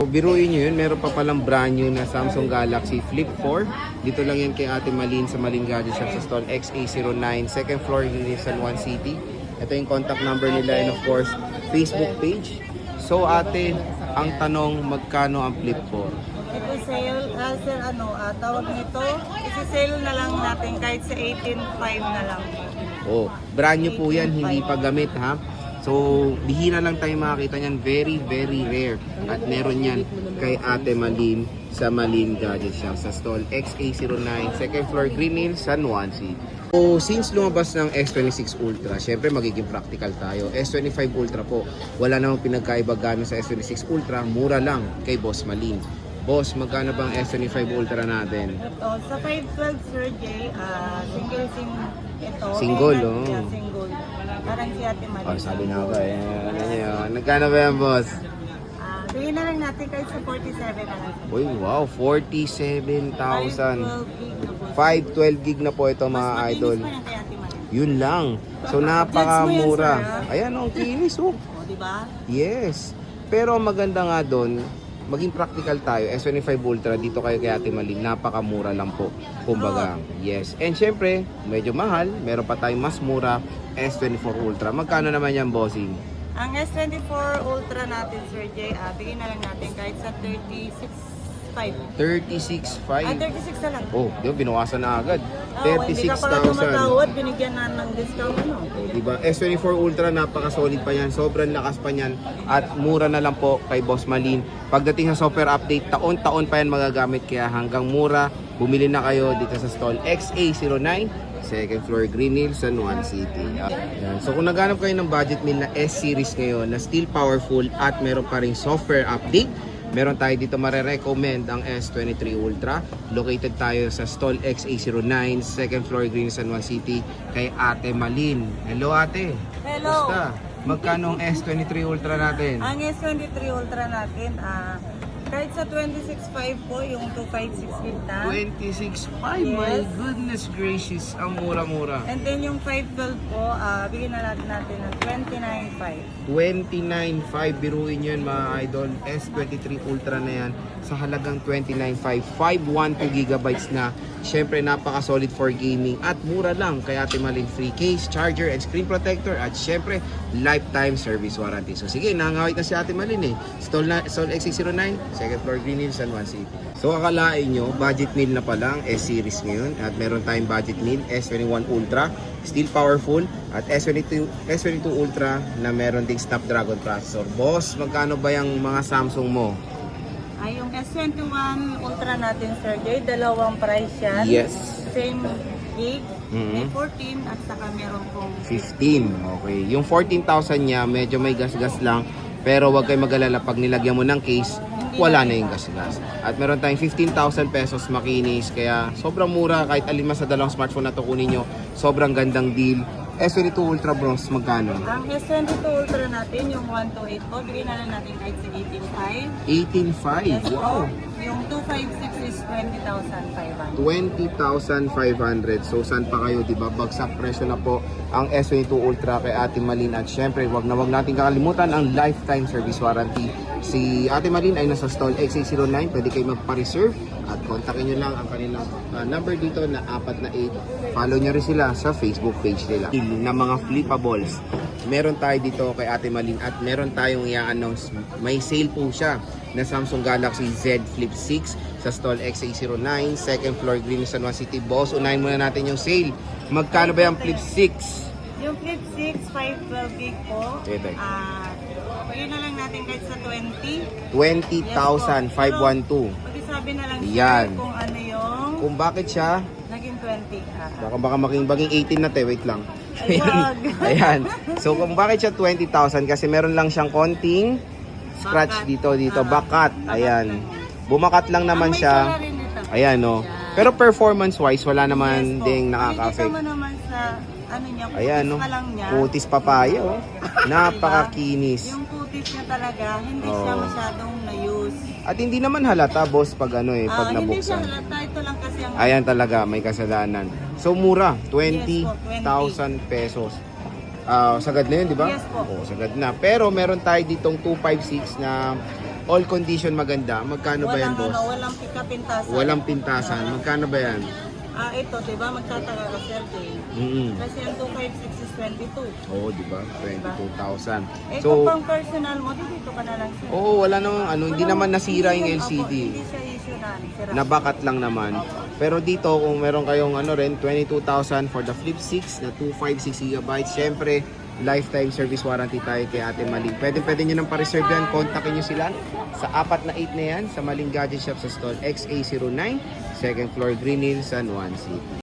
Biruin nyo yun, meron pa palang brand new na Samsung Galaxy Flip 4. Dito lang yan kay Ate Malin sa Malin Gadget Shop sa stall XA09, second floor in San Juan City. Ito yung contact number nila and of course, Facebook page. So ate, ang tanong, magkano ang Flip 4? Ito sale, sir, tawag nito, isi-sale na lang natin kahit sa 18.5 na lang. Oh, brand new po yan, hindi pa gamit ha. So, bihira lang tayo makakita niyan, very very rare. At meron yan kay Ate Malin sa Malin Gadget Shop sa stall XA09, second floor Green Hills, San Juan City. So, since lumabas ng S26 Ultra, syempre magiging practical tayo. S25 Ultra po, wala namang pinagkaiba gano'n sa S26 Ultra, mura lang kay Boss Malin. Boss, magkano bang S25 Ultra natin? Ito, sa 512 Sir Jay, single SIM ito. Single, oh. Yeah, single. Parang si Ate Marie. Oh, sabi na ako eh. Ano yun? Nagkano ba yan, boss? Bigyan na lang natin kahit sa 47 na lang. Uy, wow, 47,000. 512 gig 512 gig na po. na po ito mga idol. Mas malinis pa yan kay Ate Marie. Yun lang. So napakamura. Gets mo yan, sir, Ayan, ang kinis oh. O, diba? Yes. Pero ang maganda nga doon, maging practical tayo. S25 Ultra dito kayo kay Ate Malin, napakamura lang po. Kumbaga, yes. And syempre, medyo mahal, meron pa tayong mas mura, S24 Ultra. Magkano naman yan, bossing? Ang S24 Ultra natin, Sir Jay, bigyan na lang natin kahit sa 36.5. 36.5. 36 na lang. Oh, di ba, binukasan na agad. Hindi ka pala 36,000. tumatawad, binigyan na ng discount, ano? Diba? S24 Ultra, napaka-solid pa yan. Sobrang lakas pa yan. At mura na lang po kay Boss Malin. Pagdating sa software update, taon-taon pa yan magagamit. Kaya hanggang mura, bumili na kayo dito sa stall XA09, second floor Green Hills, San Juan City. Yan. So kung naghanap kayo ng budget meal na S-series ngayon na still powerful at meron pa ring software update, meron tayo dito marirecommend ang S23 Ultra. Located tayo sa stall XA09, second floor Green San Juan City kay Ate Malin. Hello ate. Hello. Basta, magkano ang S23 Ultra natin? Ang S23 Ultra natin, kahit sa 26.5 po, yung 256 gig na. 26.5, my Yes. goodness gracious, ang mura-mura. And then yung 512 po, bigyan na natin ng 29.5. 29.5, biruin yun mga idol. S23 Ultra na yan sa halagang 29.5, 512 gigabytes na. Syempre napaka-solid for gaming at mura lang. Kaya Ate Malin, free case, charger, and screen protector at syempre lifetime service warranty. So sige, nangawit na si Ate Malin eh. Stall XA09, second floor Green Hills, San Juan City. So akalain nyo, budget meal na pala ang S-series ngayon at meron tayong budget meal S21 Ultra, still powerful, at S22 Ultra na meron ding Snapdragon processor. Boss, magkano ba yung mga Samsung mo? Yung S21 Ultra natin, Sir Jay, dalawang price yan. Yes. Same gig, may Mhm. 14 at saka meron pong 15. Okay. Yung 14,000 niya, medyo may gas-gas lang. Pero wag kayo mag-alala, pag nilagyan mo ng case, wala na yung gas-gas. At meron tayong 15,000 pesos makinis. Kaya sobrang mura, kahit alin man sa dalawang smartphone na to kunin nyo. Sobrang gandang deal. S22 Ultra Bronze, magkano? ang S22 Ultra natin, yung 128 po, bigyan na lang natin kahit sa 18.5. 18,500. Yes, Wow. Yung 256 is 20,500. 20,500. So saan pa kayo, 'di ba? Bagsak presyo na po ang S22 Ultra kay Ate Malin at syempre, wag natin kakalimutan ang lifetime service warranty. Si Ate Malin ay nasa stall XA09, pwede kayo magpa-reserve at kontakin niyo lang ang kanilang number dito na 48. Follow niyo rin sila sa Facebook page nila. Na mga flippables. Meron tayo dito kay Ate Malin at meron tayong i-announce. May sale po siya na Samsung Galaxy Z Flip 6 sa stall XA09, second floor Green San Juan City. Boss, unahin muna natin yung sale. Magkano ba yung Flip 6? Yung Flip 6, 512 gig po. Ito. Bigyan na lang natin kahit sa 20. 20,512. Pag-isabi na lang Yan. sir kung ano yung Kung bakit siya, naging 20. baka maging 18 na te, wait lang. Ay, wag. Ayan. So kung bakit siya 20,000 kasi meron lang siyang konting scratch Bakat. dito, bakat. Ayan. Bumakat lang naman May siya. sala rin ito. Ayan, no. Pero performance wise, wala naman Yes po. ding Makikita nakaka-affect. mo naman sa ano niya, Ayan, no. kutis pa lang niya. Kutis papaya, oh. Napakakinis. Yung kutis niya talaga, hindi siya Oo. masyadong na-use. At hindi naman halata, boss, pag ano eh, pag Hindi siya nabuksan. halata, ito lang kasi ang Ayan talaga, may kasalanan. So mura, Yes po, 20,000 pesos. Sagad na yun, di ba? Yes po. Oo, sagad na. Pero meron tayo ditong 256 na all condition maganda. Magkano ba yan, boss? Walang pikapintasan. Walang pintasan. Magkano ba yan? Ito, di ba, magtataka ka, Sir Jay. Kasi ang 256 is 22. Oo, di ba? 22,000. Kung pang personal mo, dito ka na lang, Sir. Oo, wala namang hindi naman nasira yung LCD. Hindi siya issue na. Sira. Nabakat lang naman. Pero dito, kung meron kayong rin, 22,000 for the Flip 6 na 256 GB. Syempre, lifetime service warranty tayo kay Ate Maling. Pwede nyo nang pa-reserve yan. Kontakin nyo sila sa 4 na 8 na yan sa Maling Gadget Shop sa stall XA09, 2nd floor, Green Hills, San Juan City.